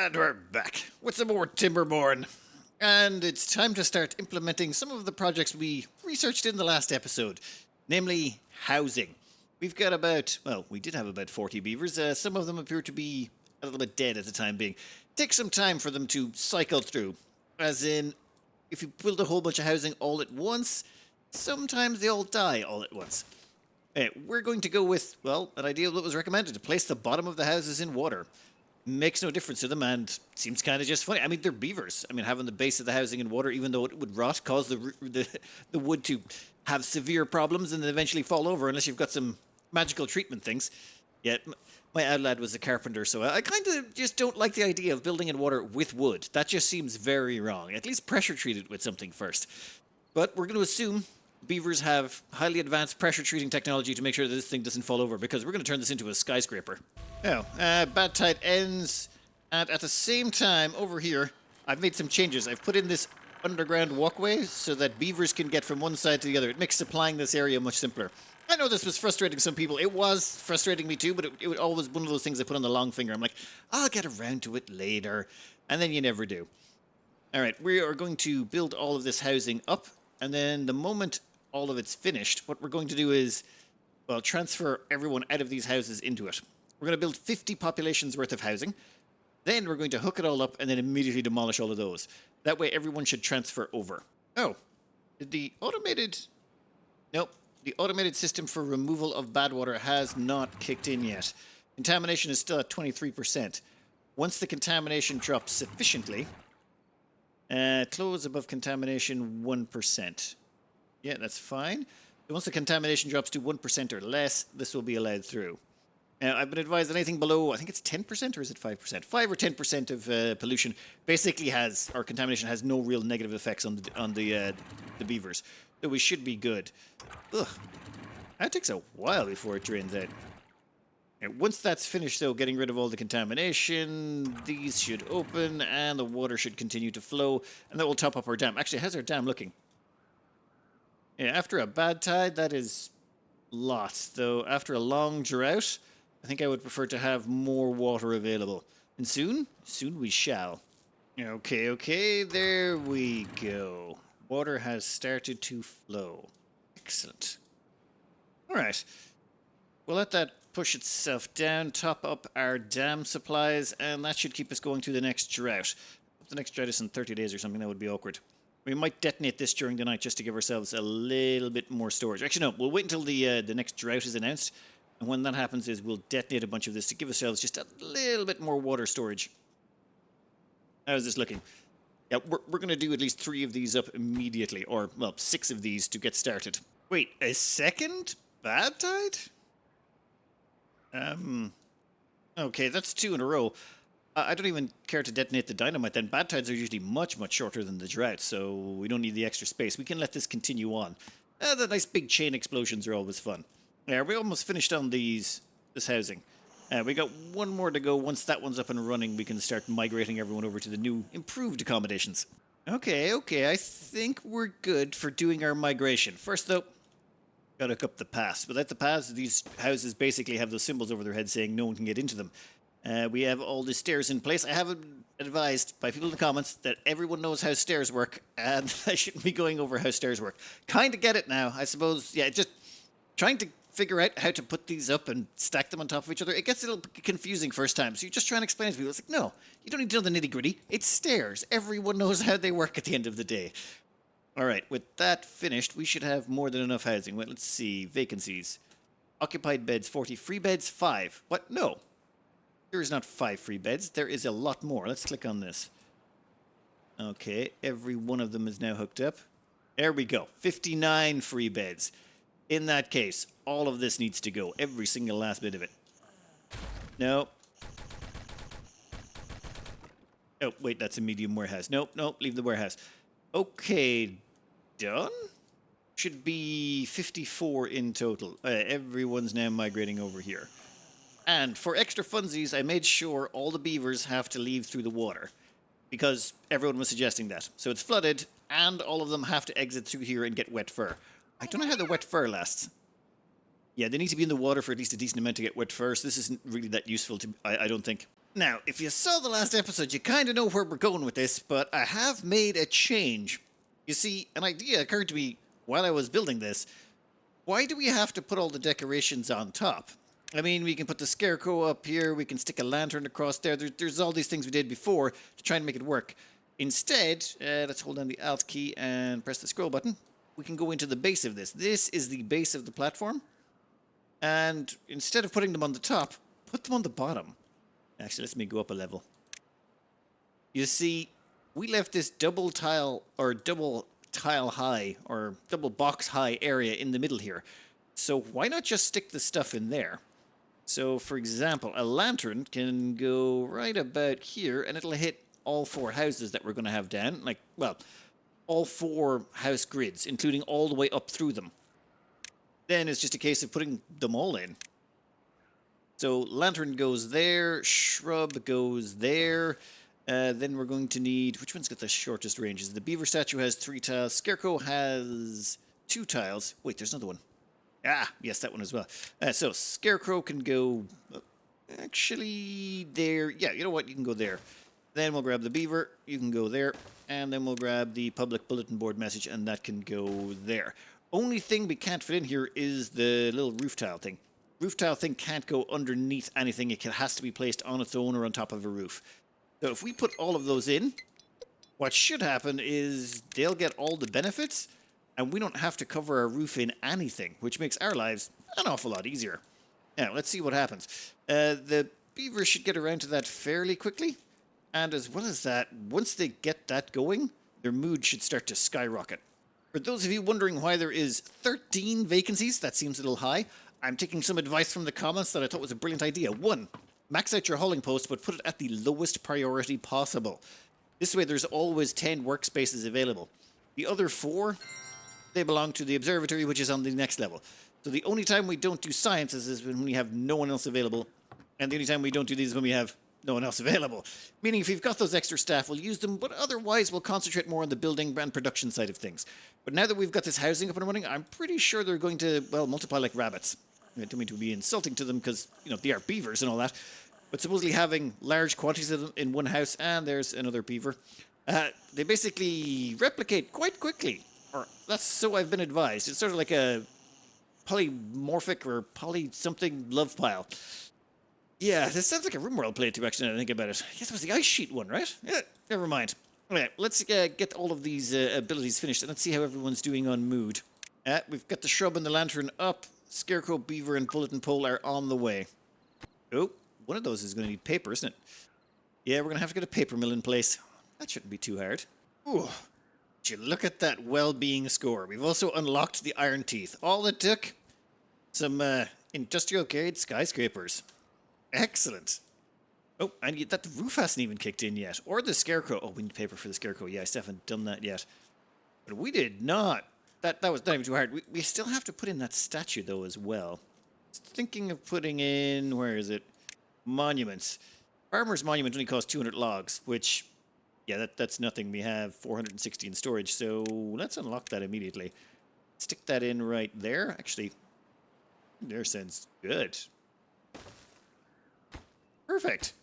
And we're back with some more Timberborn. And it's time to start implementing some of the projects we researched in the last episode, namely housing. We've got we did have about 40 beavers. Some of them appear to be a little bit dead at the time being. Takes some time for them to cycle through. As in, if you build a whole bunch of housing all at once, sometimes they all die all at once. We're going to go with, an idea that was recommended, to place the bottom of the houses in water. Makes no difference to them and seems kind of just funny. I mean, they're beavers. I mean, having the base of the housing in water, even though it would rot, cause the wood to have severe problems and then eventually fall over unless you've got some magical treatment things. Yet, my lad was a carpenter, so I kind of just don't like the idea of building in water with wood. That just seems very wrong. At least pressure treat it with something first. But we're going to assume beavers have highly advanced pressure treating technology to make sure that this thing doesn't fall over, because we're going to turn this into a skyscraper. Bad tide ends, and at the same time, over here, I've made some changes. I've put in this underground walkway so that beavers can get from one side to the other. It makes supplying this area much simpler. I know this was frustrating some people. It was frustrating me too, but it was always one of those things I put on the long finger. I'm like, I'll get around to it later, and then you never do. All right, we are going to build all of this housing up, and then the moment all of it's finished, what we're going to do is, transfer everyone out of these houses into it. We're going to build 50 populations worth of housing. Then we're going to hook it all up and then immediately demolish all of those. That way everyone should transfer over. Oh, the automated... Nope. The automated system for removal of bad water has not kicked in yet. Contamination is still at 23%. Once the contamination drops sufficiently... close above contamination 1%. Yeah, that's fine. Once the contamination drops to 1% or less, this will be allowed through. I've been advised that anything below, I think it's 10% or is it 5%? 5 or 10% of pollution basically or contamination has no real negative effects on the beavers. So we should be good. Ugh. That takes a while before it drains out. Once that's finished, though, getting rid of all the contamination, these should open and the water should continue to flow, and that will top up our dam. Actually, how's our dam looking? Yeah, after a bad tide, that is lots. Though after a long drought, I think I would prefer to have more water available. And soon we shall. Okay, there we go. Water has started to flow. Excellent. All right. We'll let that push itself down, top up our dam supplies, and that should keep us going through the next drought. If the next drought is in 30 days or something, that would be awkward. We might detonate this during the night just to give ourselves a little bit more storage. Actually, no, we'll wait until the next drought is announced. And when that happens we'll detonate a bunch of this to give ourselves just a little bit more water storage. How's this looking? Yeah, we're going to do at least 3 of these up immediately. Or, 6 of these to get started. Wait, a second bad tide? Okay, that's 2 in a row. I don't even care to detonate the dynamite then. Bad tides are usually much, much shorter than the drought, so we don't need the extra space. We can let this continue on. The nice big chain explosions are always fun. Yeah, we almost finished on this housing. We got one more to go. Once that one's up and running, we can start migrating everyone over to the new, improved accommodations. Okay, I think we're good for doing our migration. First, though, gotta hook up the pass. Without the pass, these houses basically have those symbols over their heads saying no one can get into them. We have all the stairs in place. I have been advised by people in the comments that everyone knows how stairs work, and I shouldn't be going over how stairs work. Kind of get it now, I suppose. Yeah, just trying to figure out how to put these up and stack them on top of each other. It gets a little confusing first time, so you just try and explain it to people. It's like, no, you don't need to know the nitty-gritty. It's stairs. Everyone knows how they work at the end of the day. All right, with that finished, we should have more than enough housing. Well, let's see. Vacancies. Occupied beds, 40. Free beds, 5. What? No. There is not 5 free beds. There is a lot more. Let's click on this. Okay, every one of them is now hooked up. There we go. 59 free beds. In that case, all of this needs to go. Every single last bit of it. No. Oh, wait, that's a medium warehouse. Nope, leave the warehouse. Okay, done? Should be 54 in total. Everyone's now migrating over here. And for extra funsies, I made sure all the beavers have to leave through the water, because everyone was suggesting that. So it's flooded, and all of them have to exit through here and get wet fur. I don't know how the wet fur lasts. Yeah, they need to be in the water for at least a decent amount to get wet fur, so this isn't really that useful, I don't think. Now, if you saw the last episode, you kind of know where we're going with this, but I have made a change. You see, an idea occurred to me while I was building this. Why do we have to put all the decorations on top? I mean, we can put the scarecrow up here, we can stick a lantern across there. There's all these things we did before to try and make it work. Instead, let's hold down the Alt key and press the scroll button. We can go into the base of this. This is the base of the platform. And instead of putting them on the top, put them on the bottom. Actually, let me go up a level. You see, we left this double tile high or double box high area in the middle here. So why not just stick the stuff in there? So for example, a lantern can go right about here and it'll hit all 4 houses that we're going to have down. Like, well, all 4 house grids, including all the way up through them. Then it's just a case of putting them all in. So lantern goes there, shrub goes there. Then we're going to need... Which one's got the shortest ranges? The beaver statue has 3 tiles. Scarecrow has 2 tiles. Wait, there's another one. Ah, yes, that one as well. So Scarecrow can go... actually, there. Yeah, you know what? You can go there. Then we'll grab the beaver. You can go there. And then we'll grab the public bulletin board message, and that can go there. Only thing we can't fit in here is the little roof tile thing. Roof tile thing can't go underneath anything. It has to be placed on its own or on top of a roof. So if we put all of those in, what should happen is they'll get all the benefits, and we don't have to cover our roof in anything, which makes our lives an awful lot easier. Now, let's see what happens. The beavers should get around to that fairly quickly, and as well as that, once they get that going, their mood should start to skyrocket. For those of you wondering why there is 13 vacancies, that seems a little high. I'm taking some advice from the comments that I thought was a brilliant idea. 1, max out your hauling post, but put it at the lowest priority possible. This way there's always 10 workspaces available. The other 4, they belong to the observatory, which is on the next level. So the only time we don't do sciences is when we have no one else available. And the only time we don't do these is when we have no one else available. Meaning if you've got those extra staff, we'll use them, but otherwise we'll concentrate more on the building and production side of things. But now that we've got this housing up and running, I'm pretty sure they're going to, well, multiply like rabbits. I don't mean to be insulting to them because, you know, they are beavers and all that. But supposedly having large quantities of them in one house, and there's another beaver, they basically replicate quite quickly. Or that's so I've been advised. It's sort of like a polymorphic or poly-something love pile. Yeah, this sounds like a RimWorld play too, actually, now I think about it. Yes, it was the ice sheet one, right? Yeah, never mind. Okay, let's get all of these abilities finished, and let's see how everyone's doing on mood. We've got the shrub and the lantern up. Scarecrow, beaver, and bulletin pole are on the way. Oh, one of those is going to need paper, isn't it? Yeah, we're going to have to get a paper mill in place. That shouldn't be too hard. Ooh, would you look at that well-being score. We've also unlocked the iron teeth. All it took, some industrial-grade skyscrapers. Excellent. Oh, and that roof hasn't even kicked in yet. Or the scarecrow. Oh, we need paper for the scarecrow. Yeah, I still haven't done that yet. But we did not. That was not even too hard. We still have to put in that statue, though, as well. Thinking of putting in... Where is it? Monuments. Farmer's Monument only costs 200 logs, which... Yeah, that's nothing. We have 460 in storage, so let's unlock that immediately. Stick that in right there. Actually, there sounds good. Perfect.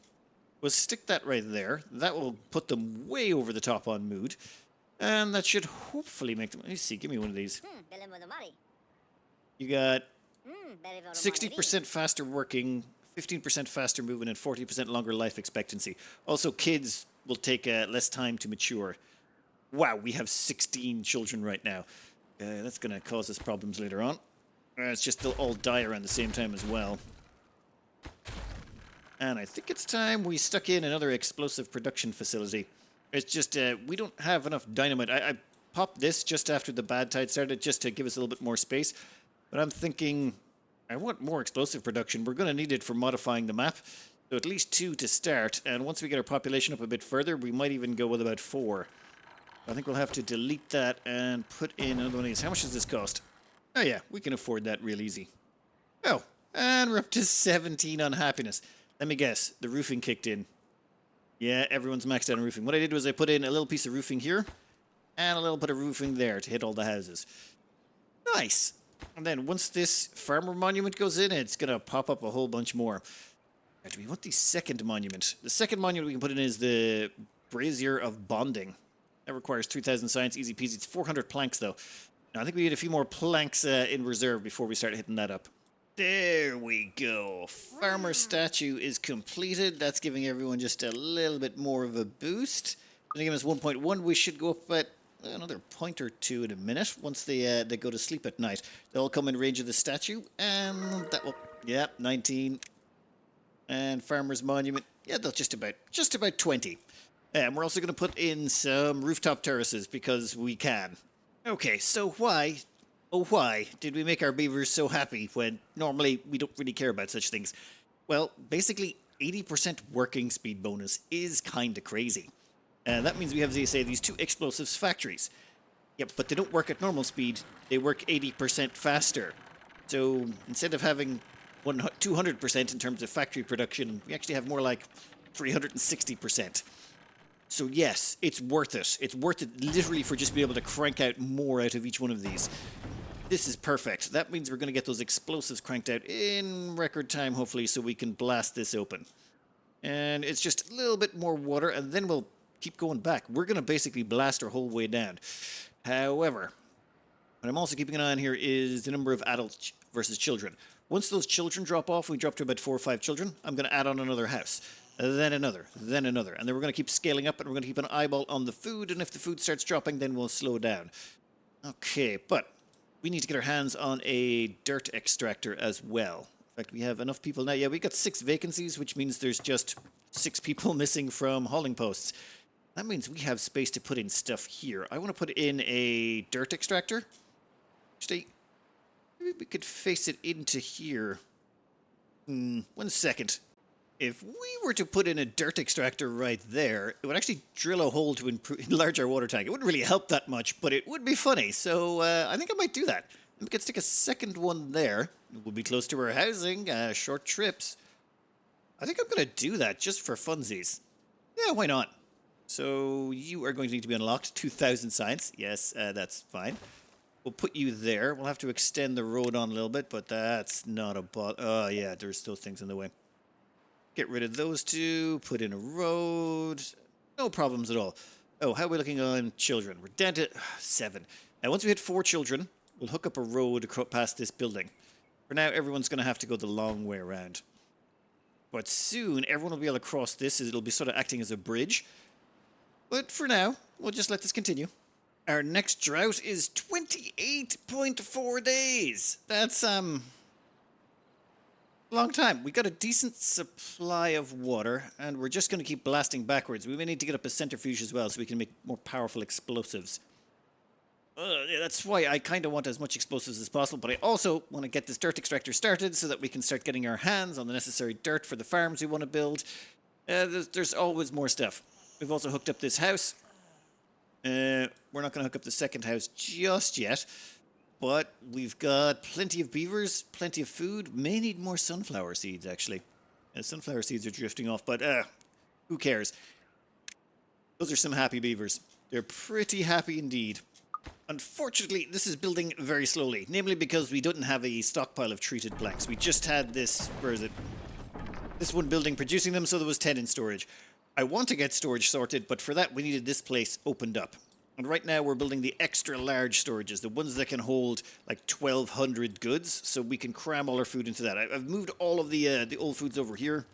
We'll stick that right there. That will put them way over the top on mood. And that should hopefully make them... Let me see, give me one of these. You got 60% faster working, 15% faster movement, and 40% longer life expectancy. Also, kids will take less time to mature. Wow, we have 16 children right now. That's going to cause us problems later on. It's just they'll all die around the same time as well. And I think it's time we stuck in another explosive production facility. It's just, we don't have enough dynamite. I popped this just after the bad tide started, just to give us a little bit more space. But I'm thinking, I want more explosive production. We're going to need it for modifying the map. So at least 2 to start. And once we get our population up a bit further, we might even go with about 4. I think we'll have to delete that and put in another one of these. How much does this cost? Oh yeah, we can afford that real easy. Oh, and we're up to 17 on happiness. Let me guess, the roofing kicked in. Yeah, everyone's maxed out on roofing. What I did was I put in a little piece of roofing here and a little bit of roofing there to hit all the houses. Nice. And then once this farmer monument goes in, it's going to pop up a whole bunch more. Right, we want the second monument. The second monument we can put in is the Brazier of Bonding. That requires 3,000 science, easy peasy. It's 400 planks, though. Now, I think we need a few more planks in reserve before we start hitting that up. There we go. Farmer statue is completed. That's giving everyone just a little bit more of a boost. Gonna give us 1.1. We should go up at another point or two in a minute once they go to sleep at night. They'll come in range of the statue, and that will... Yep, 19. And Farmer's Monument, yeah, that's just about 20. And we're also going to put in some rooftop terraces because we can. Okay, so why did we make our beavers so happy when normally we don't really care about such things? Well, basically, 80% working speed bonus is kind of crazy. And that means we have, as I say, these two explosives factories. Yep, but they don't work at normal speed. They work 80% faster. So instead of having 200% in terms of factory production, we actually have more like 360%. So yes, it's worth it. It's worth it literally for just being able to crank out more out of each one of these. This is perfect. That means we're going to get those explosives cranked out in record time, hopefully, so we can blast this open. And it's just a little bit more water, and then we'll keep going back. We're going to basically blast our whole way down. However, what I'm also keeping an eye on here is the number of adults versus children. Once those children drop off, we drop to about 4 or 5 children, I'm going to add on another house. Then another, then another. And then we're going to keep scaling up, and we're going to keep an eyeball on the food, and if the food starts dropping, then we'll slow down. Okay, but we need to get our hands on a dirt extractor as well. In fact, we have enough people now. Yeah, we got 6 vacancies, which means there's just 6 people missing from hauling posts. That means we have space to put in stuff here. I want to put in a dirt extractor. Actually, maybe we could face it into here. 1 second. If we were to put in a dirt extractor right there, it would actually drill a hole to enlarge our water tank. It wouldn't really help that much, but it would be funny. So I think I might do that. We could stick a second one there. We'll be close to our housing, short trips. I think I'm going to do that just for funsies. Yeah, why not? So you are going to need to be unlocked. 2,000 science. Yes, that's fine. We'll put you there. We'll have to extend the road on a little bit, but that's not a oh, yeah, there's those things in the way. Get rid of those two. Put in a road. No problems at all. Oh, how are we looking on children? We're down to 7. Now, once we hit 4 children, we'll hook up a road past this building. For now, everyone's going to have to go the long way around. But soon, everyone will be able to cross this. It'll be sort of acting as a bridge. But for now, we'll just let this continue. Our next drought is 28.4 days. That's, long time. We got a decent supply of water, and we're just going to keep blasting backwards. We may need to get up a centrifuge as well so we can make more powerful explosives. Yeah, that's why I kind of want as much explosives as possible, but I also want to get this dirt extractor started so that we can start getting our hands on the necessary dirt for the farms we want to build. There's always more stuff. We've also hooked up this house. We're not going to hook up the second house just yet, but we've got plenty of beavers, plenty of food. May need more sunflower seeds, actually. Sunflower seeds are drifting off, but who cares? Those are some happy beavers. They're pretty happy indeed. Unfortunately, this is building very slowly, namely because we didn't have a stockpile of treated planks. We just had this, where is it? This one building producing them, so there was 10 in storage. I want to get storage sorted, but for that we needed this place opened up. And right now we're building the extra large storages, the ones that can hold like 1,200 goods, so we can cram all our food into that. I've moved all of the old foods over here.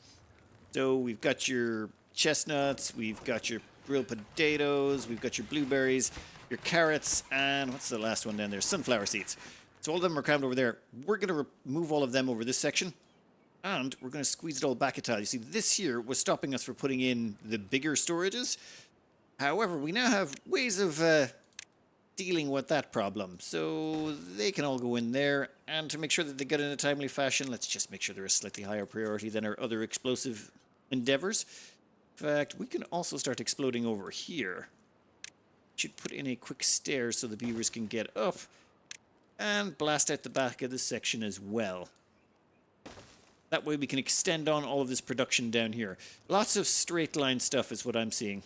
So we've got your chestnuts, we've got your grilled potatoes, we've got your blueberries, your carrots, and what's the last one down there? Sunflower seeds. So all of them are crammed over there. We're going to remove all of them over this section. And we're going to squeeze it all back a tile. You see, this here was stopping us from putting in the bigger storages. However, we now have ways of dealing with that problem. So they can all go in there. And to make sure that they get in a timely fashion, let's just make sure they're a slightly higher priority than our other explosive endeavors. In fact, we can also start exploding over here. Should put in a quick stair so the beavers can get up. And blast out the back of this section as well. That way we can extend on all of this production down here. Lots of straight line stuff is what I'm seeing.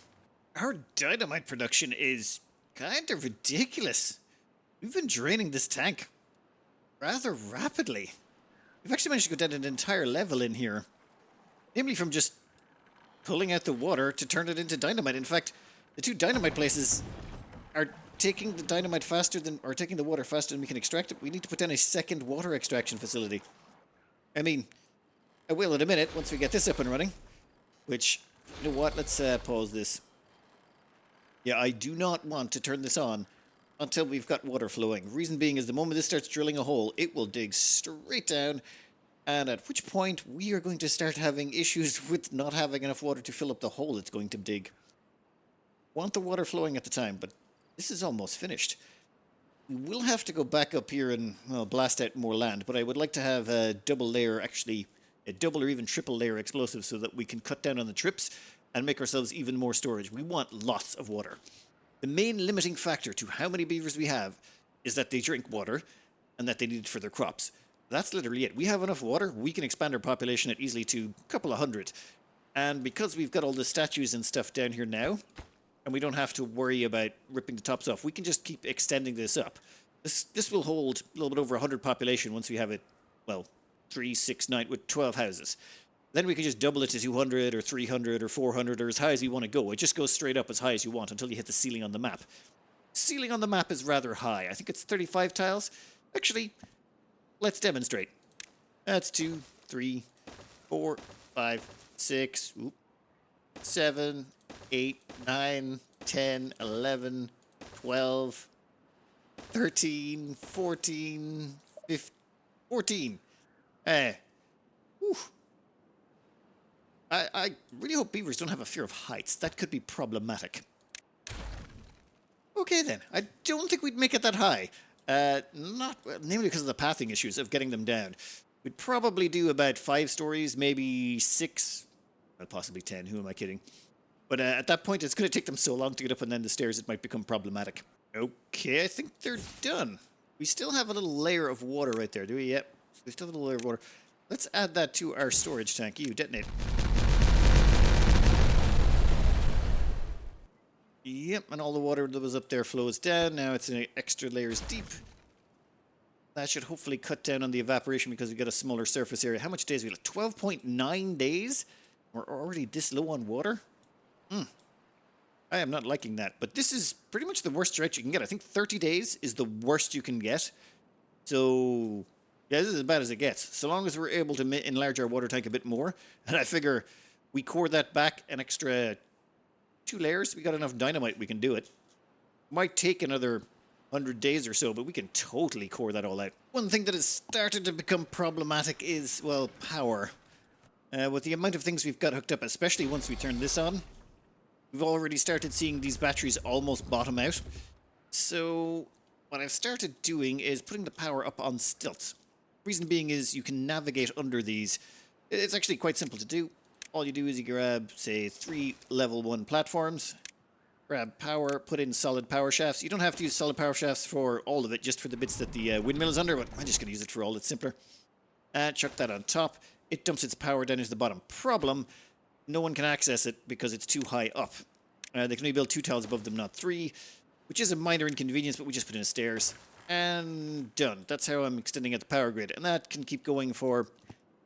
Our dynamite production is kind of ridiculous. We've been draining this tank rather rapidly. We've actually managed to go down an entire level in here. Namely from just pulling out the water to turn it into dynamite. In fact, the two dynamite places are taking the dynamite faster than, or taking the water faster than we can extract it. We need to put down a second water extraction facility. I mean, I will in a minute once we get this up and running. Which, you know what? Let's pause this. Yeah, I do not want to turn this on until we've got water flowing. Reason being is the moment this starts drilling a hole, it will dig straight down. And at which point we are going to start having issues with not having enough water to fill up the hole it's going to dig. Want the water flowing at the time, but this is almost finished. We will have to go back up here and, well, blast out more land, but I would like to have a double layer, actually, a double or even triple layer explosive so that we can cut down on the trips and make ourselves even more storage. We want lots of water. The main limiting factor to how many beavers we have is that they drink water and that they need it for their crops. That's literally it. We have enough water, we can expand our population at easily to a couple of hundred. And because we've got all the statues and stuff down here now, and we don't have to worry about ripping the tops off, we can just keep extending this up. This will hold a little bit over 100 population once we have it, well, 3, 6, 9, with 12 houses. Then we can just double it to 200 or 300 or 400 or as high as we want to go. It just goes straight up as high as you want until you hit the ceiling on the map. Ceiling on the map is rather high. I think it's 35 tiles. Actually, let's demonstrate. That's 2, 3, 4, 5, 6, 7, 8, 9, 10, 11, 12, 13, 14, 15, 14. I really hope beavers don't have a fear of heights. That could be problematic. Okay then, I don't think we'd make it that high. Namely because of the pathing issues of getting them down. We'd probably do about 5 stories, maybe 6, well, possibly 10, who am I kidding? But at that point, it's going to take them so long to get up and then the stairs, it might become problematic. Okay, I think they're done. We still have a little layer of water right there, do we? Yep, we still have a little layer of water. Let's add that to our storage tank. You, detonate. Yep, and all the water that was up there flows down. Now it's in extra layers deep. That should hopefully cut down on the evaporation because we got a smaller surface area. How much days we got? 12.9 days? We're already this low on water? I am not liking that. But this is pretty much the worst stretch you can get. I think 30 days is the worst you can get. So, yeah, this is as bad as it gets. So long as we're able to enlarge our water tank a bit more. And I figure we core that back an extra 2 layers. We got enough dynamite, we can do it. Might take another 100 days or so, but we can totally core that all out. One thing that has started to become problematic is, well, power. With the amount of things we've got hooked up, especially once we turn this on, we've already started seeing these batteries almost bottom out. So what I've started doing is putting the power up on stilts. Reason being is you can navigate under these. It's actually quite simple to do. All you do is you grab, say, 3 level 1 platforms, grab power, put in solid power shafts. You don't have to use solid power shafts for all of it, just for the bits that the windmill is under, but I'm just going to use it for all. It's simpler. And chuck that on top. It dumps its power down into the bottom. Problem, no one can access it because it's too high up. They can only build 2 tiles above them, not 3, which is a minor inconvenience, but we just put in stairs. And done. That's how I'm extending out the power grid. And that can keep going for,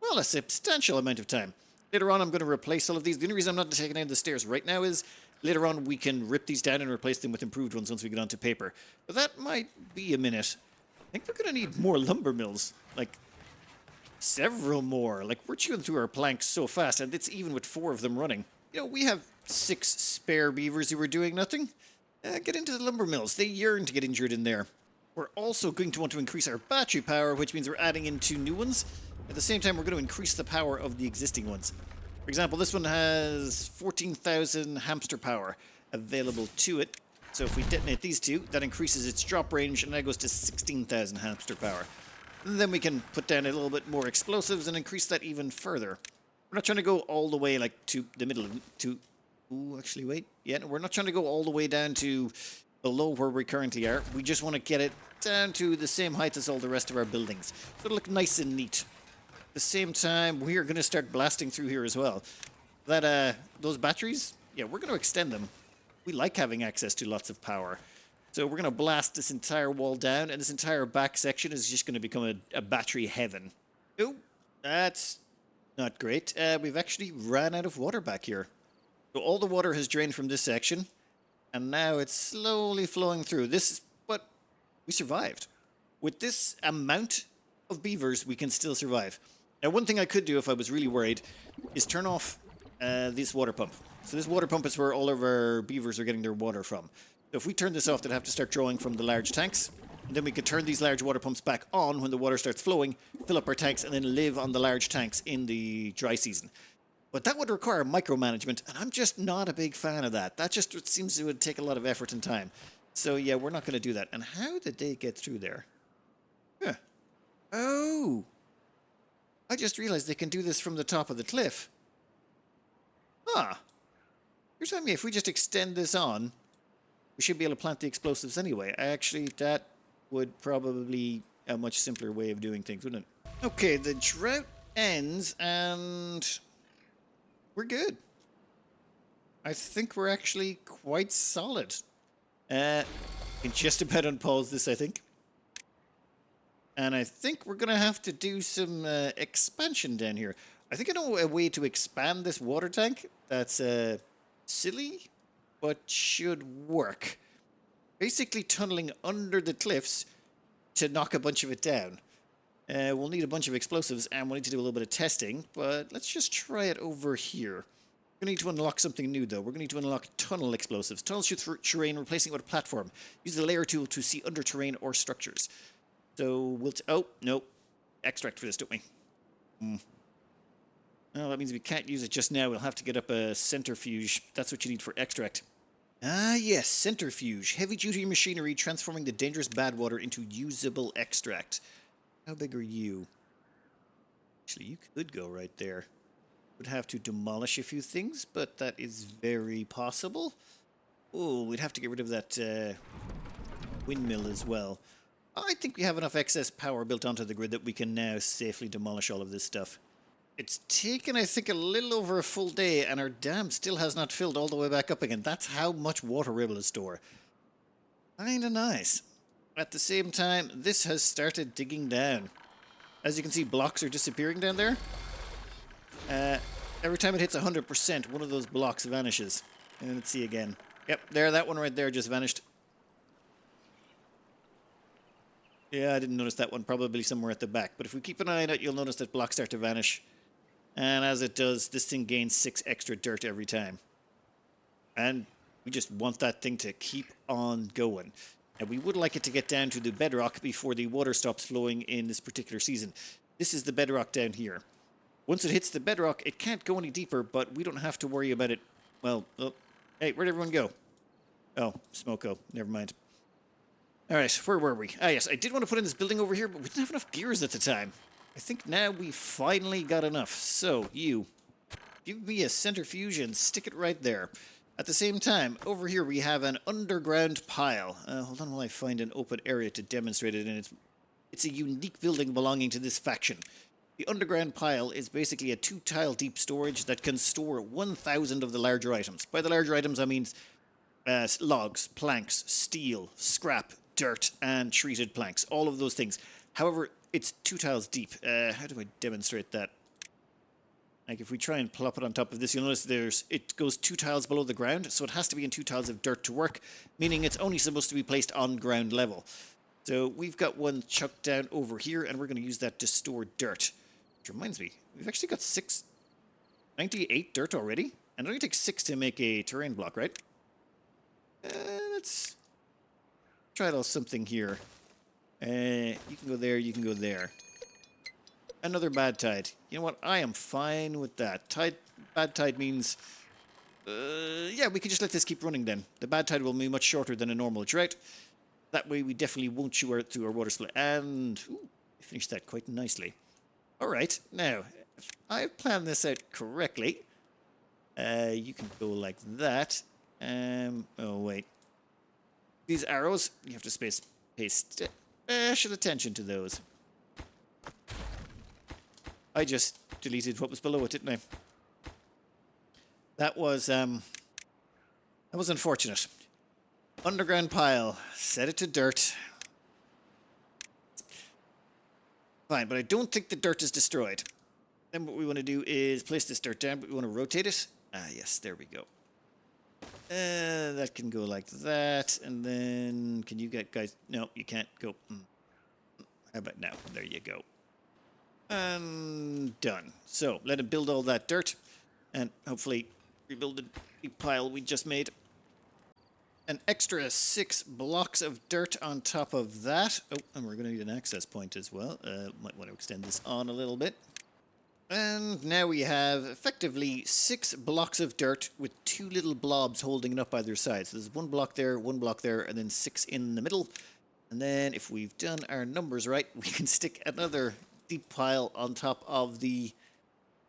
well, a substantial amount of time. Later on, I'm going to replace all of these. The only reason I'm not taking out the stairs right now is later on we can rip these down and replace them with improved ones once we get onto paper. But that might be a minute. I think we're going to need more lumber mills. Like, several more. Like, we're chewing through our planks so fast, and it's even with 4 of them running. You know, we have 6 spare beavers who are doing nothing. Get into the lumber mills. They yearn to get injured in there. We're also going to want to increase our battery power, which means we're adding in 2 new ones. At the same time, we're going to increase the power of the existing ones. For example, this one has 14,000 hamster power available to it. So if we detonate these 2, that increases its drop range, and that goes to 16,000 hamster power. And then we can put down a little bit more explosives and increase that even further. We're not trying to go all the way, like, to the middle to... Ooh, actually, wait. Yeah, no, we're not trying to go all the way down to below where we currently are. We just want to get it down to the same height as all the rest of our buildings. So it'll look nice and neat. At the same time, we are going to start blasting through here as well. Those batteries, yeah, we're going to extend them. We like having access to lots of power. So we're going to blast this entire wall down, and this entire back section is just going to become a battery heaven. Oh, that's Not great. We've actually ran out of water back here. So all the water has drained from this section, and now it's slowly flowing through. But we survived. With this amount of beavers, we can still survive. Now, one thing I could do if I was really worried is turn off this water pump. So this water pump is where all of our beavers are getting their water from. So if we turn this off, they'd have to start drawing from the large tanks. And then we could turn these large water pumps back on when the water starts flowing, fill up our tanks, and then live on the large tanks in the dry season. But that would require micromanagement, and I'm just not a big fan of that. That just seems it would take a lot of effort and time. So yeah, we're not going to do that. And how did they get through there? Huh. Oh! I just realized they can do this from the top of the cliff. Ah. You're telling me if we just extend this on, we should be able to plant the explosives anyway. That would probably be a much simpler way of doing things, wouldn't it? Okay, the drought ends and we're good. I think we're actually quite solid. Can just about unpause this, I think. And I think we're going to have to do some expansion down here. I think I know a way to expand this water tank that's silly, but should work. Basically tunneling under the cliffs to knock a bunch of it down. We'll need a bunch of explosives and we'll need to do a little bit of testing, but let's just try it over here. We're going to need to unlock something new, though. We're going to need to unlock tunnel explosives. Tunnels shoot through terrain, replacing it with a platform. Use the layer tool to see under terrain or structures. So we'll... oh, no. Extract for this, don't we? Well, that means we can't use it just now. We'll have to get up a centrifuge. That's what you need for extract. Ah, yes, centrifuge. Heavy-duty machinery transforming the dangerous bad water into usable extract. How big are you? Actually, you could go right there. Would have to demolish a few things, but that is very possible. Oh, we'd have to get rid of that windmill as well. I think we have enough excess power built onto the grid that we can now safely demolish all of this stuff. It's taken, I think, a little over a full day, and our dam still has not filled all the way back up again. That's how much water we're able to store. Kinda nice. At the same time, this has started digging down. As you can see, blocks are disappearing down there. Every time it hits 100%, one of those blocks vanishes. And let's see again. Yep, there, that one right there just vanished. Yeah, I didn't notice that one, probably somewhere at the back. But if we keep an eye on it, you'll notice that blocks start to vanish. And as it does, this thing gains 6 extra dirt every time. And we just want that thing to keep on going. And we would like it to get down to the bedrock before the water stops flowing in this particular season. This is the bedrock down here. Once it hits the bedrock, it can't go any deeper, but we don't have to worry about it. Well, oh, hey, where'd everyone go? Oh, Smoko, never mind. Alright, where were we? Ah, yes, I did want to put in this building over here, but we didn't have enough gears at the time. I think now we finally got enough. So, you, give me a centrifuge and stick it right there. At the same time, over here we have an underground pile. Hold on while I find an open area to demonstrate it, and it's a unique building belonging to this faction. The underground pile is basically a 2-tile deep storage that can store 1,000 of the larger items. By the larger items, I mean logs, planks, steel, scrap, dirt, and treated planks. All of those things. However, it's 2 tiles deep. How do I demonstrate that? Like, if we try and plop it on top of this, you'll notice it goes 2 tiles below the ground, so it has to be in 2 tiles of dirt to work, meaning it's only supposed to be placed on ground level. So we've got one chucked down over here, and we're going to use that to store dirt. Which reminds me, we've actually got 98 dirt already, and it only takes 6 to make a terrain block, right? Let's try a little something here. You can go there, you can go there. Another bad tide. You know what? I am fine with that. Bad tide means... yeah, we can just let this keep running then. The bad tide will be much shorter than a normal drought. That way we definitely won't chew out through our water supply. And... ooh, I finished that quite nicely. Alright, now, if I've planned this out correctly, you can go like that. Oh, wait. These arrows, you have to pay special attention to those. I just deleted what was below it, didn't I? That was unfortunate. Underground pile. Set it to dirt. Fine, but I don't think the dirt is destroyed. Then what we want to do is place this dirt down, but we want to rotate it. Ah, yes, there we go. That can go like that, and then can you get guys? No, you can't go. How about now? There you go. And done. So let it build all that dirt, and hopefully rebuild the big pile we just made. An extra 6 blocks of dirt on top of that. Oh, and we're going to need an access point as well. Might want to extend this on a little bit. And now we have effectively 6 blocks of dirt with 2 little blobs holding it up either side. So there's 1 block there, and then 6 in the middle. And then if we've done our numbers right, we can stick another deep pile on top of the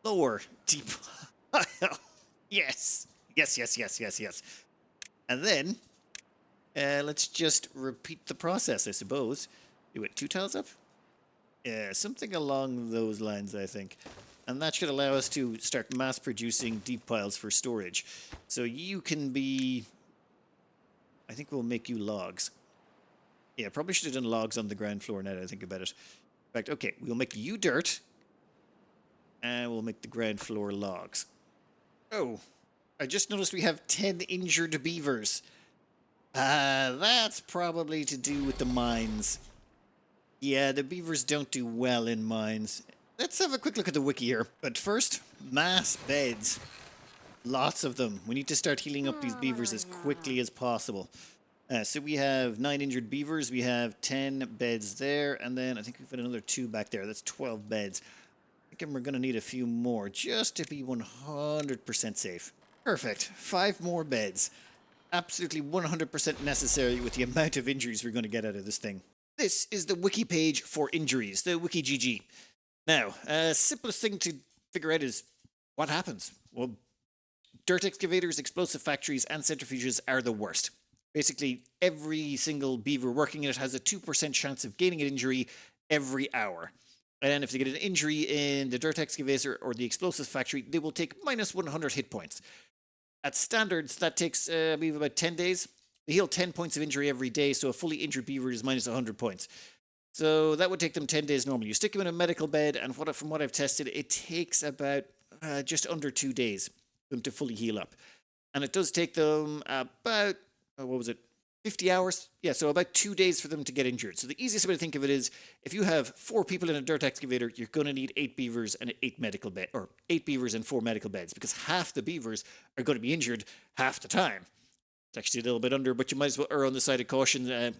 lower deep pile. Yes. Yes. And then let's just repeat the process, I suppose. You went 2 tiles up? Yeah, something along those lines, I think. And that should allow us to start mass producing deep piles for storage. So you can be... I think we'll make you logs. Yeah, probably should have done logs on the ground floor now that I think about it. In fact, okay, we'll make you dirt. And we'll make the ground floor logs. Oh, I just noticed we have 10 injured beavers. That's probably to do with the mines. Yeah, the beavers don't do well in mines. Let's have a quick look at the wiki here. But first, mass beds. Lots of them. We need to start healing up these beavers as quickly as possible. So we have 9 injured beavers. We have 10 beds there. And then I think we've got another 2 back there. That's 12 beds. I think we're going to need a few more just to be 100% safe. Perfect. 5 more beds. Absolutely 100% necessary with the amount of injuries we're going to get out of this thing. This is the wiki page for injuries, the wiki GG. Now, simplest thing to figure out is what happens. Well, dirt excavators, explosive factories, and centrifuges are the worst. Basically, every single beaver working in it has a 2% chance of gaining an injury every hour. And if they get an injury in the dirt excavator or the explosive factory, they will take minus 100 hit points. At standards, that takes, I believe, about 10 days. They heal 10 points of injury every day, so a fully injured beaver is minus 100 points. So that would take them 10 days normally. You stick them in a medical bed, and from what I've tested, it takes about just under 2 days for them to fully heal up. And it does take them about, 50 hours? Yeah, so about 2 days for them to get injured. So the easiest way to think of it is, if you have 4 people in a dirt excavator, you're going to need 8 beavers and 8 medical beds, or 8 beavers and 4 medical beds, because half the beavers are going to be injured half the time. It's actually a little bit under, but you might as well err on the side of caution. The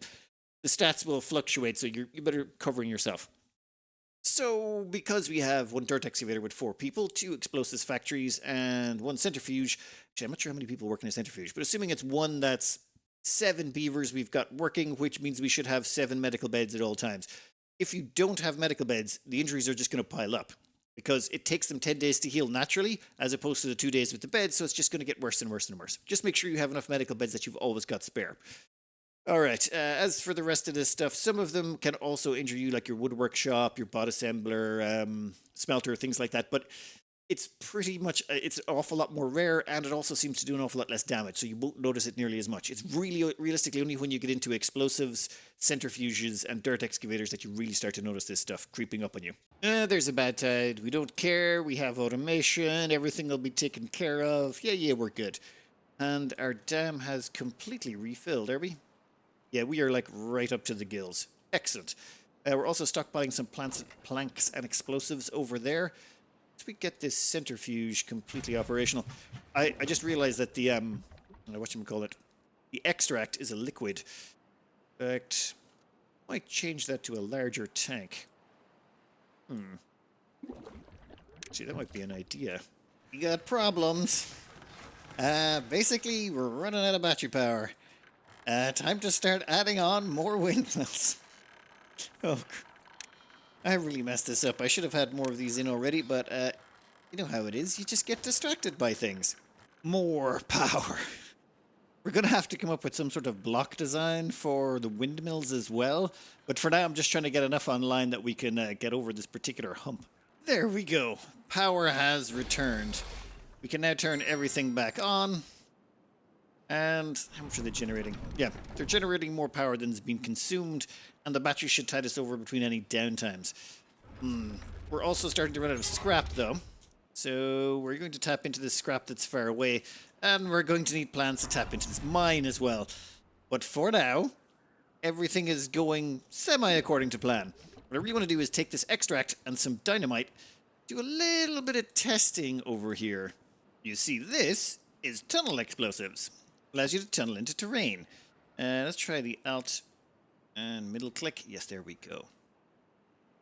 stats will fluctuate, so you better covering yourself. So, because we have 1 dirt excavator with 4 people, 2 explosives factories, and 1 centrifuge, actually, I'm not sure how many people work in a centrifuge, but assuming it's 1 that's 7 beavers we've got working, which means we should have 7 medical beds at all times. If you don't have medical beds, the injuries are just going to pile up, because it takes them 10 days to heal naturally, as opposed to the 2 days with the bed, so it's just going to get worse and worse and worse. Just make sure you have enough medical beds that you've always got spare. Alright, as for the rest of this stuff, some of them can also injure you, like your woodwork shop, your bot assembler, smelter, things like that, but it's pretty much, it's an awful lot more rare, and it also seems to do an awful lot less damage, so you won't notice it nearly as much. It's really, realistically, only when you get into explosives, centrifuges, and dirt excavators that you really start to notice this stuff creeping up on you. There's a bad tide. We don't care. We have automation. Everything will be taken care of. Yeah, we're good. And our dam has completely refilled, are we? Yeah, we are like right up to the gills. Excellent. We're also stockpiling some planks and explosives over there. Once we get this centrifuge completely operational, I just realized that the whatchamacallit, the extract is a liquid. In fact, I might change that to a larger tank. See, that might be an idea. We got problems. Basically, we're running out of battery power. Time to start adding on more windmills. Oh, I really messed this up. I should have had more of these in already, but you know how it is. You just get distracted by things. More power. We're going to have to come up with some sort of block design for the windmills as well. But for now, I'm just trying to get enough online that we can get over this particular hump. There we go. Power has returned. We can now turn everything back on. And how much are they generating? Yeah, they're generating more power than has been consumed, and the battery should tide us over between any downtimes. We're We're also starting to run out of scrap, though. So we're going to tap into this scrap that's far away, and we're going to need plans to tap into this mine as well. But for now, everything is going semi-according to plan. What I really want to do is take this extract and some dynamite, do a little bit of testing over here. You see, this is tunnel explosives. Allows you to tunnel into terrain. Let's try the Alt and middle click. Yes, there we go.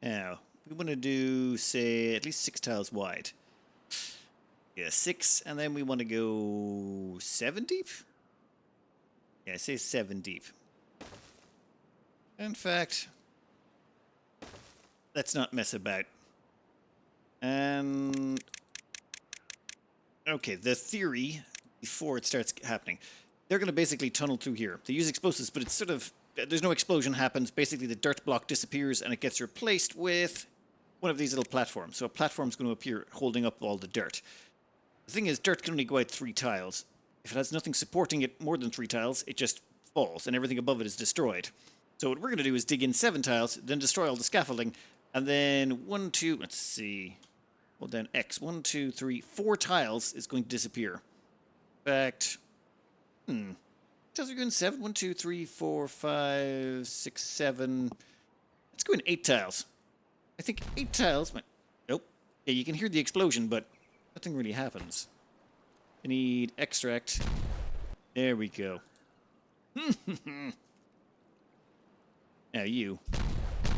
Now, we want to do, say, at least 6 tiles wide. Yeah, 6, and then we want to go 7 deep? Yeah, say 7 deep. In fact, let's not mess about. Okay, the theory, before it starts happening, they're going to basically tunnel through here. They use explosives, but it's sort of, there's no explosion happens. Basically, the dirt block disappears, and it gets replaced with one of these little platforms. So a platform's going to appear holding up all the dirt. The thing is, dirt can only go out 3 tiles. If it has nothing supporting it more than 3 tiles, it just falls, and everything above it is destroyed. So what we're going to do is dig in 7 tiles, then destroy all the scaffolding, and then 1, 2, let's see, hold down X, 1, 2, 3, 4 tiles is going to disappear. In fact, tiles are going 7, 1, 2, 3, 4, 5, 6, 7, let's go in 8 tiles. I think 8 tiles, nope, yeah, you can hear the explosion, but nothing really happens. I need extract, there we go. Now you,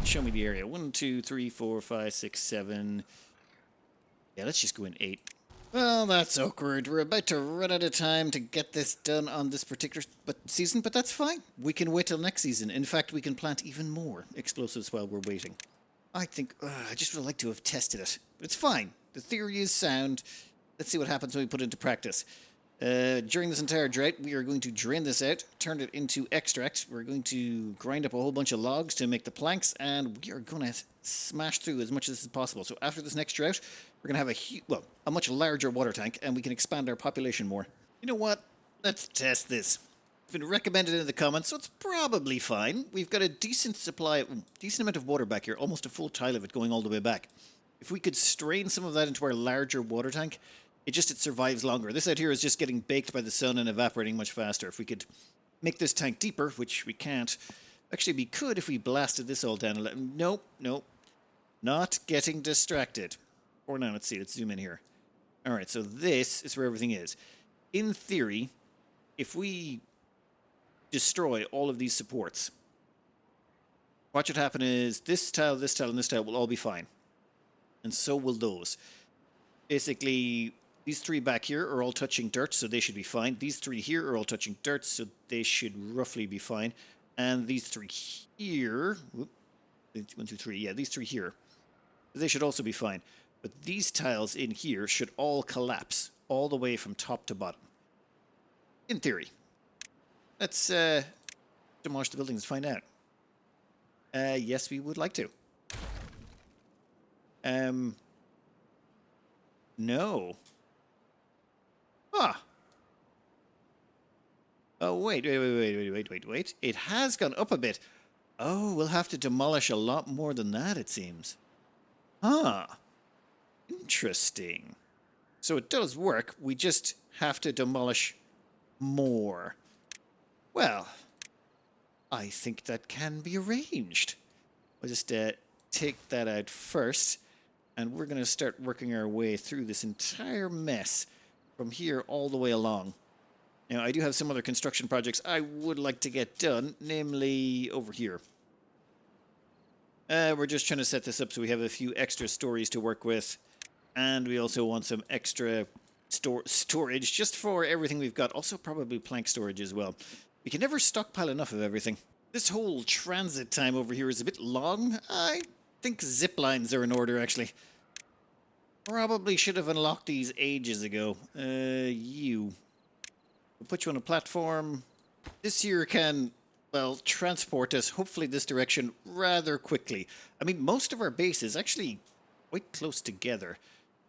show me the area. 1, 2, 3, 4, 5, 6, 7. Yeah, let's just go in 8. Well, that's awkward. We're about to run out of time to get this done on this particular season, but that's fine. We can wait till next season. In fact, we can plant even more explosives while we're waiting. I think, I just would like to have tested it. But it's fine. The theory is sound. Let's see what happens when we put it into practice. During this entire drought, we are going to drain this out, turn it into extract. We're going to grind up a whole bunch of logs to make the planks, and we are going to smash through as much as this is possible. So after this next drought, we're going to have a much larger water tank, and we can expand our population more. You know what? Let's test this. It's been recommended in the comments, so it's probably fine. We've got a decent amount of water back here, almost a full tile of it going all the way back. If we could strain some of that into our larger water tank, it survives longer. This out here is just getting baked by the sun and evaporating much faster. If we could make this tank deeper, which we can't. Actually, we could if we blasted this all down. Nope. Not getting distracted. Or now, let's see. Let's zoom in here. All right, so this is where everything is. In theory, if we destroy all of these supports, what should happen is this tile, and this tile will all be fine. And so will those. Basically, these 3 back here are all touching dirt, so they should be fine. These 3 here are all touching dirt, so they should roughly be fine. And these 3 here... 1, 2, 3. Yeah, these 3 here. They should also be fine. But these tiles in here should all collapse, all the way from top to bottom. In theory. Let's demolish the buildings and find out. Yes, we would like to. No. Ah. Oh, wait. It has gone up a bit. Oh, we'll have to demolish a lot more than that, it seems. Ah. Interesting. So it does work. We just have to demolish more. Well, I think that can be arranged. I'll just take that out first. And we're going to start working our way through this entire mess from here all the way along. Now, I do have some other construction projects I would like to get done, namely over here. We're just trying to set this up so we have a few extra stories to work with. And we also want some extra storage just for everything we've got. Also probably plank storage as well. We can never stockpile enough of everything. This whole transit time over here is a bit long. I think zip lines are in order, actually. Probably should have unlocked these ages ago. We'll put you on a platform. This here can, well, transport us, hopefully this direction, rather quickly. I mean, most of our base is actually quite close together.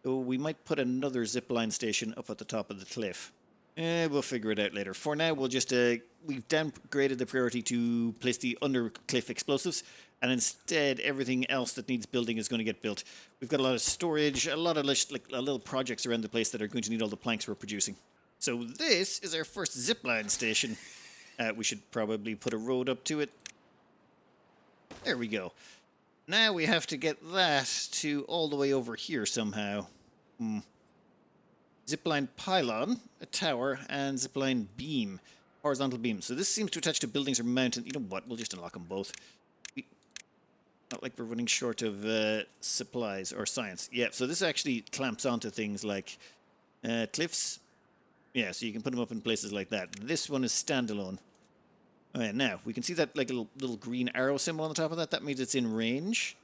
So we might put another zipline station up at the top of the cliff. We'll figure it out later. For now, we'll just, we've downgraded the priority to place the under cliff explosives, and instead everything else that needs building is going to get built. We've got a lot of storage, a lot of little projects around the place that are going to need all the planks we're producing. So this is our first zipline station. We should probably put a road up to it. There we go. Now we have to get that to all the way over here somehow. Zipline pylon, a tower, and zipline beam. Horizontal beam. So this seems to attach to buildings or mountains. You know what? We'll just unlock them both. Not like we're running short of supplies or science. Yeah, so this actually clamps onto things like cliffs. Yeah, so you can put them up in places like that. This one is standalone. All right, now, we can see that like little green arrow symbol on the top of that. That means it's in range.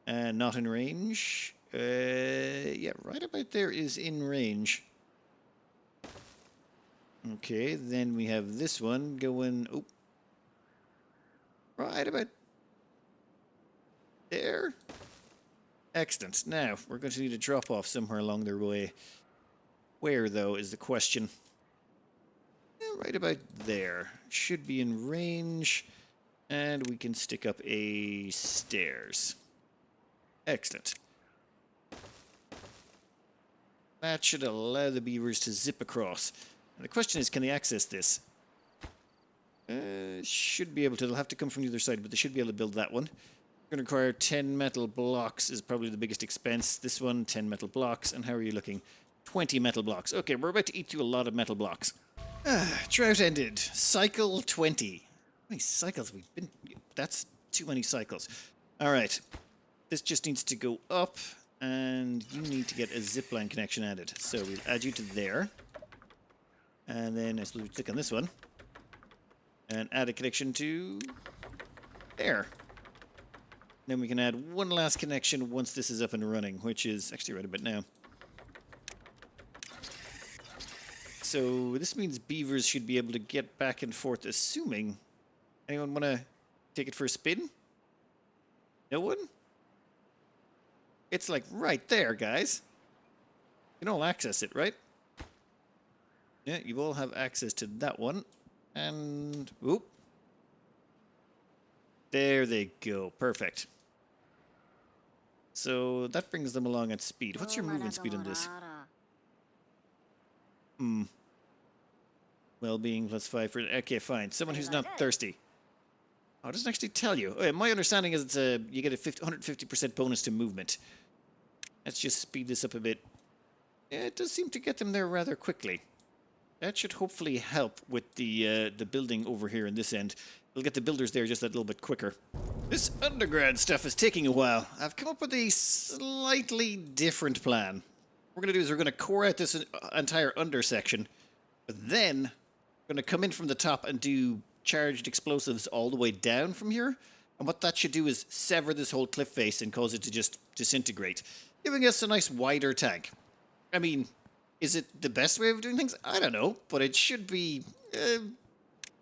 Not in range. Yeah, right about there is in range. Okay, then we have this one going... Oh. Right about there. Excellent. Now, we're going to need a drop-off somewhere along their way. Where, though, is the question. Right about there. Should be in range. And we can stick up a stairs. Excellent. That should allow the beavers to zip across. And the question is, can they access this? Should be able to. They'll have to come from the other side, but they should be able to build that one. Going to require 10 metal blocks is probably the biggest expense. This one, 10 metal blocks. And how are you looking? 20 metal blocks. Okay, we're about to eat through a lot of metal blocks. Drought ended. Cycle 20. How many cycles we've been... That's too many cycles. All right. This just needs to go up, and you need to get a zipline connection added. So we'll add you to there. And then I suppose we click on this one. And add a connection to... there. Then we can add one last connection once this is up and running, which is actually right about now. So this means beavers should be able to get back and forth, assuming... Anyone want to take it for a spin? No one? It's like right there, guys. You can all access it, right? Yeah, you all have access to that one. And... Oop. There they go. Perfect. So that brings them along at speed. What's your movement speed on this? Well-being plus 5%. Okay, fine. Someone who's not thirsty. Oh, it doesn't actually tell you. Okay, my understanding is it's you get a 150% bonus to movement. Let's just speed this up a bit. Yeah, it does seem to get them there rather quickly. That should hopefully help with the building over here in this end. We'll get the builders there just that little bit quicker. This underground stuff is taking a while. I've come up with a slightly different plan. What we're going to do is we're going to core out this entire under section, but then we're going to come in from the top and do charged explosives all the way down from here. And what that should do is sever this whole cliff face and cause it to just disintegrate, giving us a nice wider tank. I mean, is it the best way of doing things? I don't know, but it should be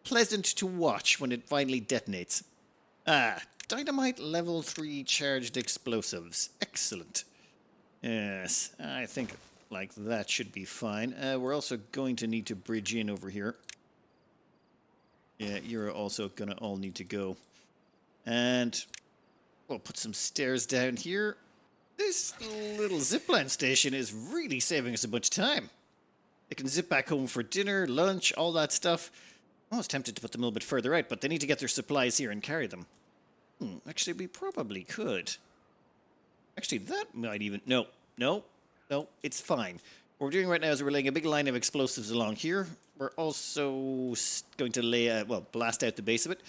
pleasant to watch when it finally detonates. Dynamite level 3 charged explosives. Excellent. Yes, I think like that should be fine. We're also going to need to bridge in over here. Yeah, you're also going to all need to go. And we'll put some stairs down here. This little zipline station is really saving us a bunch of time. They can zip back home for dinner, lunch, all that stuff. I was tempted to put them a little bit further out, but they need to get their supplies here and carry them. Actually, we probably could. Actually, that might even... No, it's fine. What we're doing right now is we're laying a big line of explosives along here. We're also going to lay blast out the base of it.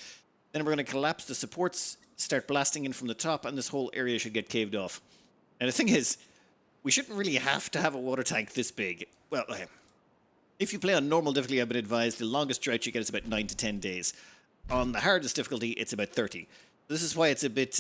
Then we're going to collapse the supports, start blasting in from the top, and this whole area should get caved off. And the thing is, we shouldn't really have to have a water tank this big. Well, okay. If you play on normal difficulty, I've been advised the longest drought you get is about 9 to 10 days. On the hardest difficulty, it's about 30. This is why it's a bit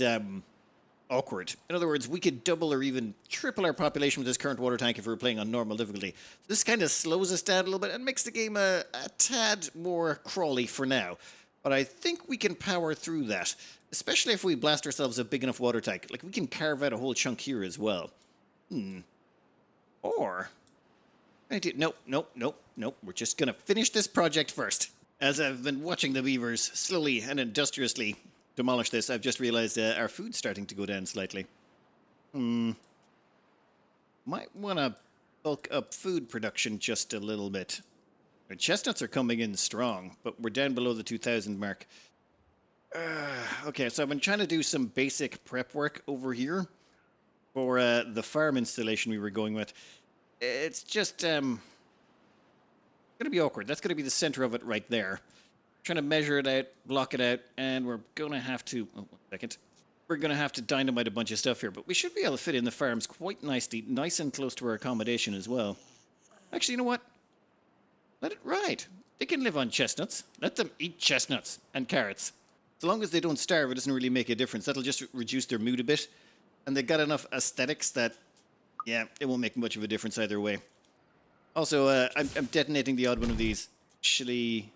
awkward. In other words, we could double or even triple our population with this current water tank if we were playing on normal difficulty. This kind of slows us down a little bit and makes the game a tad more crawly for now. But I think we can power through that, especially if we blast ourselves a big enough water tank. Like, we can carve out a whole chunk here as well. Or... Nope. We're just going to finish this project first. As I've been watching the beavers slowly and industriously demolish this, I've just realized our food's starting to go down slightly. Might want to bulk up food production just a little bit. Our chestnuts are coming in strong, but we're down below the 2,000 mark. Okay, so I've been trying to do some basic prep work over here for the farm installation we were going with. It's just going to be awkward. That's going to be the center of it right there. Trying to measure it out, block it out, and we're going to have to... Oh, 1 second. We're going to have to dynamite a bunch of stuff here, but we should be able to fit in the farms quite nicely, nice and close to our accommodation as well. Actually, you know what? Let it ride. They can live on chestnuts. Let them eat chestnuts and carrots. So long as they don't starve, it doesn't really make a difference. That'll just reduce their mood a bit. And they've got enough aesthetics that, yeah, it won't make much of a difference either way. Also, I'm detonating the odd one of these. Actually,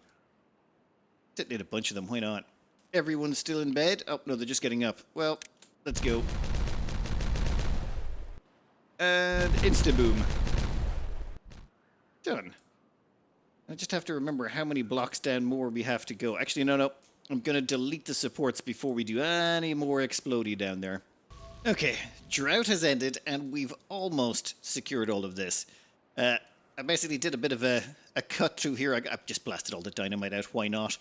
detonate a bunch of them. Why not? Everyone's still in bed? Oh, no, they're just getting up. Well, let's go. And insta-boom. Done. I just have to remember how many blocks down more we have to go. Actually, no. I'm going to delete the supports before we do any more explodey down there. Okay, drought has ended, and we've almost secured all of this. I basically did a bit of a cut through here. I just blasted all the dynamite out. Why not?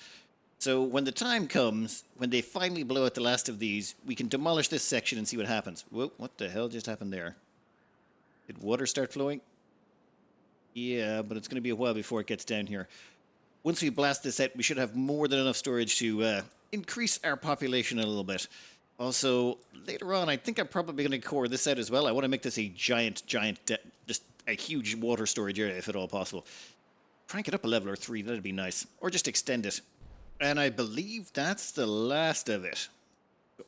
So when the time comes, when they finally blow out the last of these, we can demolish this section and see what happens. Whoa, what the hell just happened there? Did water start flowing? Yeah, but it's going to be a while before it gets down here. Once we blast this out, we should have more than enough storage to increase our population a little bit. Also, later on, I think I'm probably going to core this out as well. I want to make this a giant, just a huge water storage area if at all possible. Crank it up a level or 3, that'd be nice. Or just extend it. And I believe that's the last of it.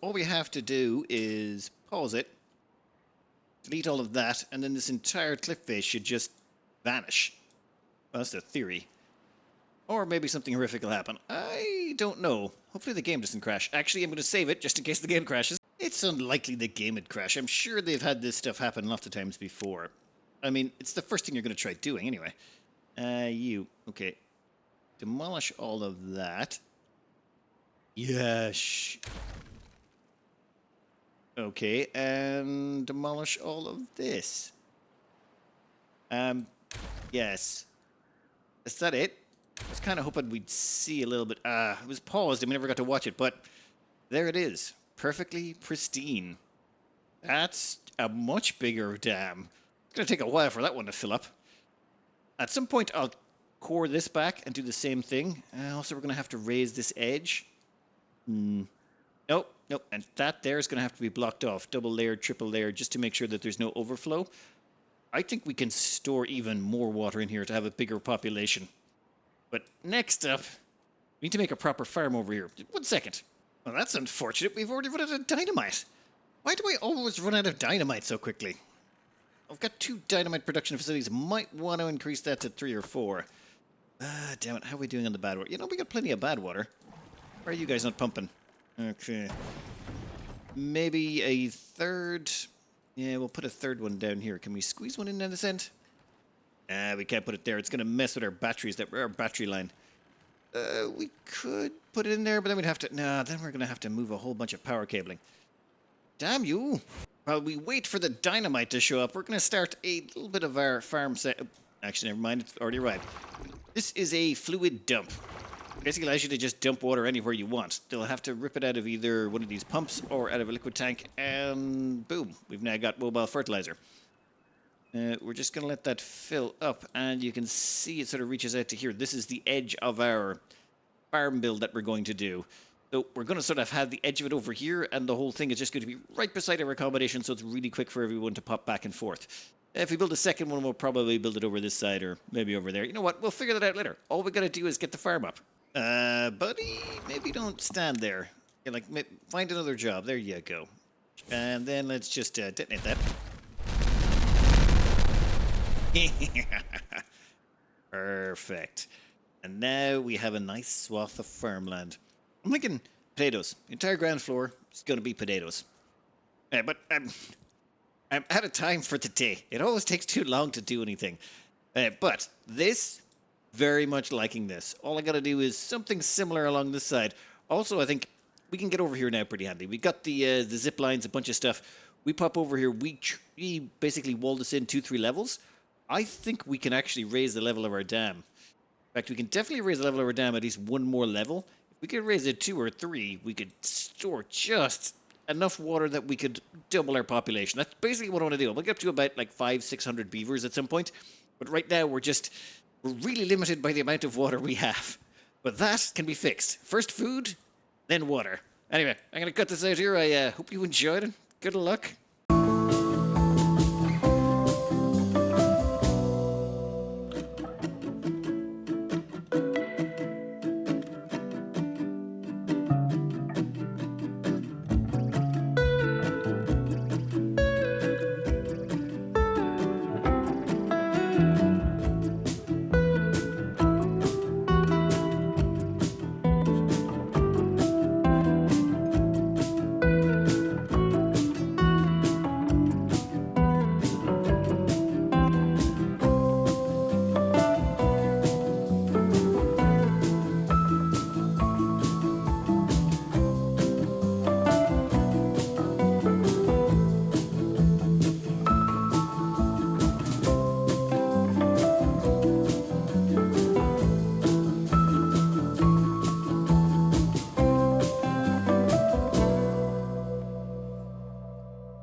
All we have to do is pause it, delete all of that, and then this entire cliff face should just vanish. Well, that's the theory. Or maybe something horrific will happen. I don't know. Hopefully the game doesn't crash. Actually, I'm going to save it just in case the game crashes. It's unlikely the game would crash. I'm sure they've had this stuff happen lots of times before. I mean, it's the first thing you're going to try doing anyway. Okay. Demolish all of that. Yes. Okay, and demolish all of this. Yes. Is that it? I was kind of hoping we'd see a little bit. It was paused and we never got to watch it, but there it is. Perfectly pristine. That's a much bigger dam. It's going to take a while for that one to fill up. At some point, I'll core this back and do the same thing. Also, we're going to have to raise this edge. Nope. And that there is going to have to be blocked off. Double layered, triple layered, just to make sure that there's no overflow. I think we can store even more water in here to have a bigger population. But next up, we need to make a proper farm over here. 1 second. Well, that's unfortunate. We've already run out of dynamite. Why do I always run out of dynamite so quickly? I've got 2 dynamite production facilities. Might want to increase that to 3 or 4. Damn it. How are we doing on the bad water? You know, we got plenty of bad water. Why are you guys not pumping? Okay. Maybe a third. Yeah, we'll put a third one down here. Can we squeeze one in down this end? We can't put it there. It's going to mess with our batteries, our battery line. We could put it in there, but then we'd have to... Nah, then we're going to have to move a whole bunch of power cabling. Damn you. While we wait for the dynamite to show up, we're going to start a little bit of our farm set... Actually, never mind. It's already arrived. This is a fluid dump. Basically allows you to just dump water anywhere you want. They'll have to rip it out of either one of these pumps or out of a liquid tank, and boom, we've now got mobile fertilizer. We're just going to let that fill up, and you can see it sort of reaches out to here. This is the edge of our farm build that we're going to do. So we're going to sort of have the edge of it over here, and the whole thing is just going to be right beside our accommodation, so it's really quick for everyone to pop back and forth. If we build a second one, we'll probably build it over this side or maybe over there. You know what? We'll figure that out later. All we got to do is get the farm up. Buddy, maybe don't stand there. Yeah, like, find another job. There you go. And then let's just detonate that. Perfect. And now we have a nice swath of farmland. I'm thinking potatoes. The entire ground floor is going to be potatoes. But I'm out of time for today. It always takes too long to do anything. But this... Very much liking this. All I gotta do is something similar along this side. Also, I think we can get over here now pretty handy. We got the zip lines, a bunch of stuff. We pop over here. We basically wall this in 2-3 levels. I think we can actually raise the level of our dam. In fact, we can definitely raise the level of our dam at least one more level. If we could raise it 2 or 3, we could store just enough water that we could double our population. That's basically what I want to do. We'll get up to about like 500-600 beavers at some point. But right now, we're really limited by the amount of water we have. But that can be fixed. First food, then water. Anyway, I'm going to cut this out here. I hope you enjoyed it. Good luck.